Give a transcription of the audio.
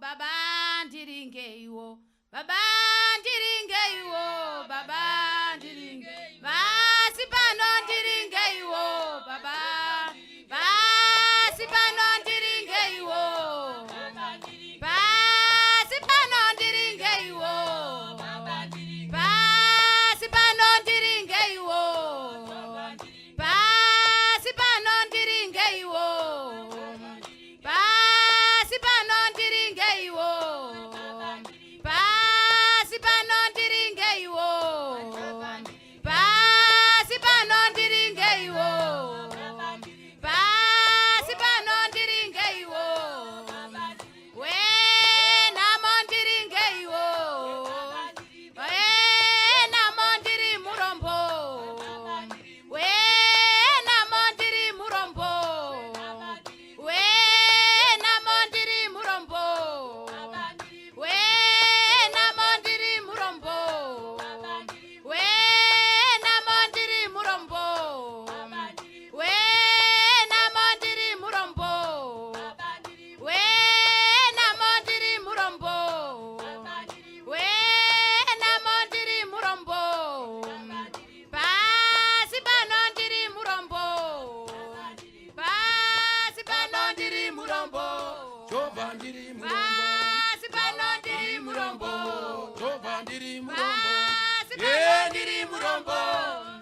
baba ndiringeiwo, baba ndiringeiwo, baba ndiringeiwo, basi pano ndiringeiwo, baba basi pano ndiringeiwo, basi pano ndiringeiwo, basi pano ndiringeiwo, basi pano ndiringeiwo, basi pano ndiringeiwo, basi pano ndiringeiwo, basi pano ndiringeiwo, basi pano ndiringeiwo, wena mondiringeiwo, wena mondiri murombo, wena mondiri murombo, wena mondiri murombo, wena mondiri murombo, wena mondiri murombo, wena mondiri murombo, wena mondiri murombo, wena mondiri murombo, basi pano ndiri murombo, basi pano ndiri murombo, Jova ndiri murombo, basi pano ndiri murombo, Jova ndiri murombo, basi pano yeah, ndiri ndiri murombo. murombo.